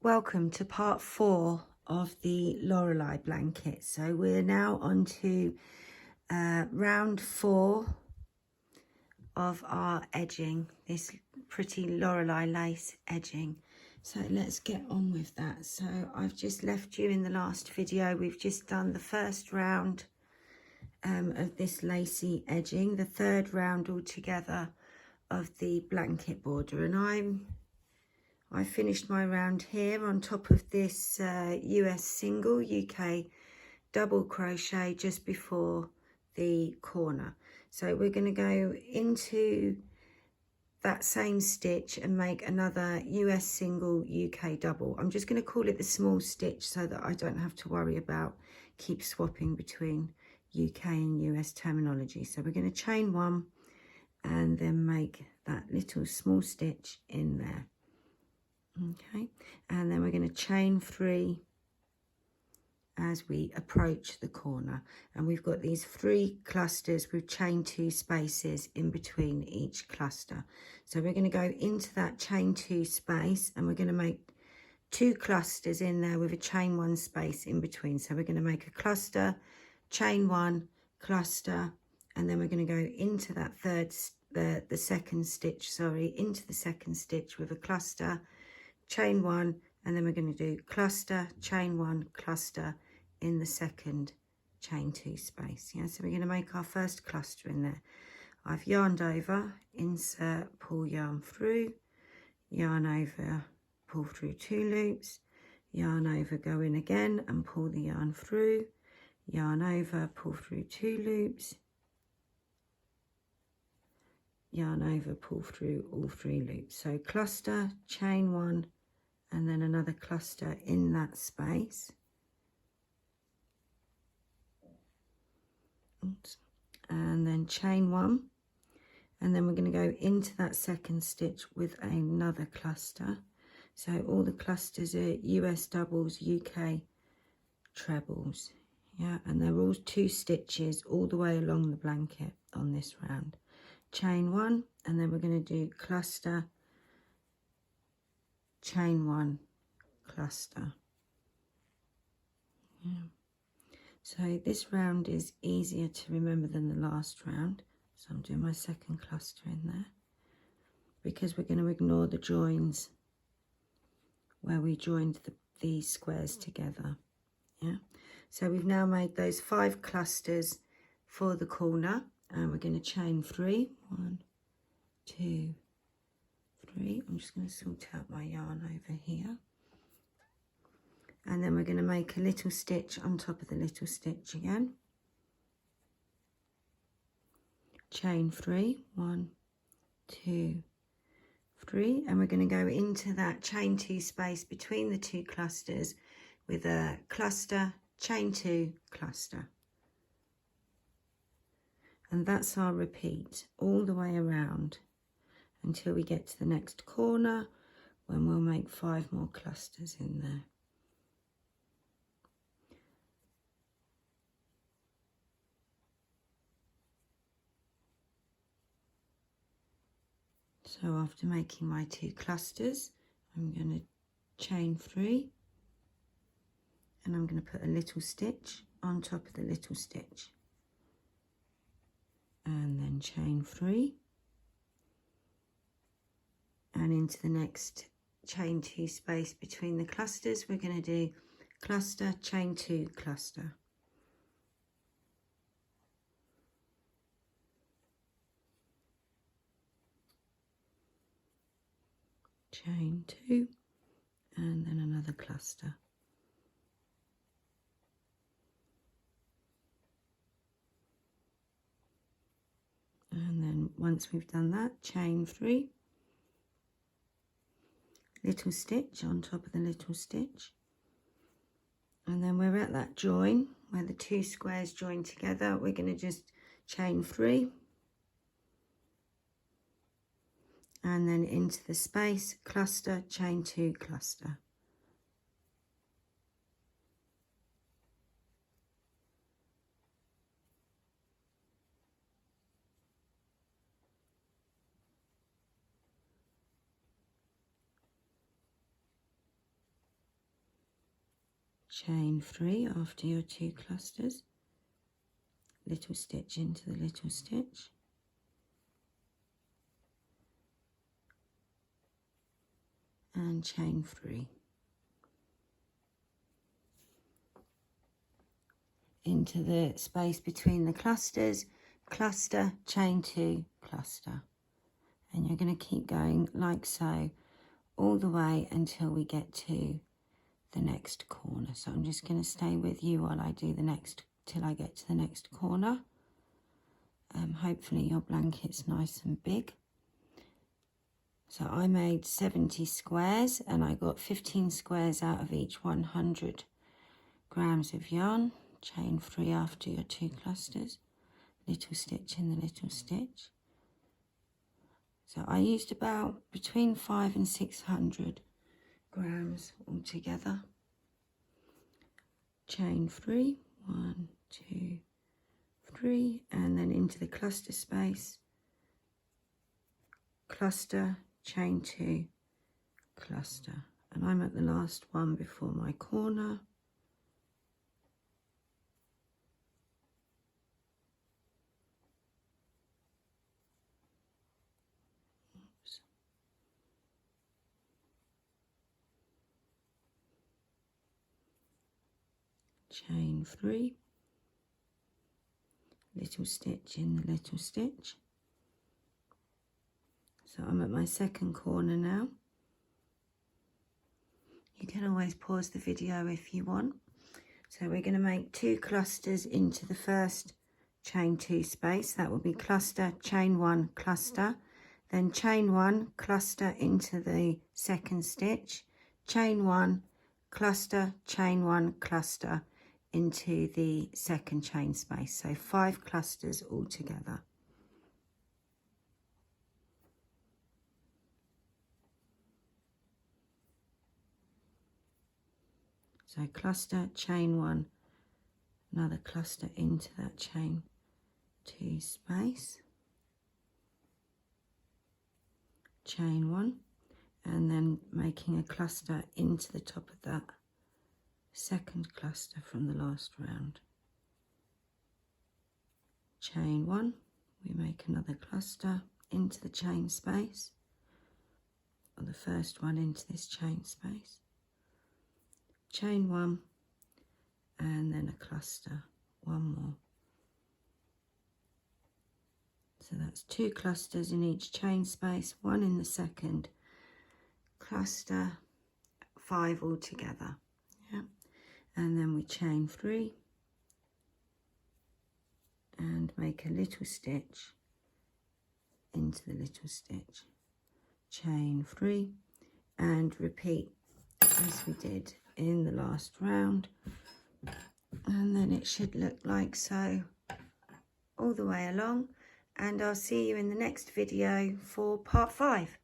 Welcome to part 4 of the Lorelai blanket. So we're now on to round 4 of our edging, this pretty Lorelai lace edging. So let's get on with that. So I've just left you in the last video. We've just done the first round of this lacy edging, the third round altogether of the blanket border, and I finished my round here on top of this US single, UK double crochet just before the corner. So we're going to go into that same stitch and make another US single, UK double. I'm just going to call it the small stitch so that I don't have to worry about keep swapping between UK and US terminology. So we're going to chain 1 and then make that little small stitch in there. Okay, and then we're going to chain 3 as we approach the corner, and we've got these 3 clusters with chain 2 spaces in between each cluster. So we're going to go into that chain 2 space and we're going to make 2 clusters in there with a chain 1 space in between. So we're going to make a cluster, chain 1, cluster, and then we're going to go into that the second stitch, into the second stitch with a cluster, chain 1, and then we're going to do cluster, chain 1, cluster in the second chain 2 space. Yeah, so we're going to make our first cluster in there. I've yarned over, insert, pull yarn through, yarn over, pull through 2 loops, yarn over, go in again and pull the yarn through, yarn over, pull through 2 loops, yarn over, pull through all 3 loops. So cluster, chain 1, and then another cluster in that space. Oops. And then chain 1, and then we're going to go into that second stitch with another cluster. So all the clusters are US doubles, UK trebles. Yeah, and they're all 2 stitches all the way along the blanket on this round. Chain 1, and then we're going to do cluster, chain 1, cluster. Yeah. So this round is easier to remember than the last round. So I'm doing my second cluster in there because we're going to ignore the joins where we joined these squares together. Yeah. So we've now made those 5 clusters for the corner, and we're going to chain 3. 1, 2, 3. I'm just going to sort out my yarn over here. And then we're going to make a little stitch on top of the little stitch again. Chain 3. 1, 2, 3. And we're going to go into that chain 2 space between the 2 clusters with a cluster, chain 2, cluster. And that's our repeat all the way around until we get to the next corner, when we'll make 5 more clusters in there. So after making my 2 clusters, I'm going to chain 3, and I'm going to put a little stitch on top of the little stitch, and then chain 3, and into the next chain 2 space between the clusters we're going to do cluster, chain 2, cluster. Chain 2, and then another cluster. And then once we've done that, chain 3, little stitch on top of the little stitch, and then we're at that join where the 2 squares join together. We're going to just chain 3, and then into the space, cluster, chain 2, cluster. chain 3 after your 2 clusters, little stitch into the little stitch, and chain 3. Into the space between the clusters, cluster, chain 2, cluster. And you're going to keep going like so all the way until we get to the next corner. So I'm just going to stay with you while I do the next, till I get to the next corner. Hopefully your blanket's nice and big. So I made 70 squares and I got 15 squares out of each 100 grams of yarn. Chain 3 after your 2 clusters, little stitch in the little stitch. So I used about between 500 and 600 grams altogether. Chain 3, 1, 2, 3, and then into the cluster space, cluster, chain 2, cluster. And I'm at the last one before my corner. Chain 3, little stitch in the little stitch. So I'm at my second corner now. You can always pause the video if you want. So we're going to make 2 clusters into the first chain 2 space. That will be cluster, chain 1, cluster, then chain 1, cluster into the second stitch, chain 1, cluster, chain 1, cluster into the second chain space. So 5 clusters all together. So cluster, chain 1, another cluster into that chain 2 space, chain 1, and then making a cluster into the top of that second cluster from the last round. Chain 1, we make another cluster into the chain space, or the first one into this chain space, chain 1, and then a cluster, one more. So that's 2 clusters in each chain space, 1 in the second cluster, 5 all together. Yeah. And then we chain 3 and make a little stitch into the little stitch, chain 3, and repeat as we did in the last round. And then it should look like so all the way along. And I'll see you in the next video for part 5.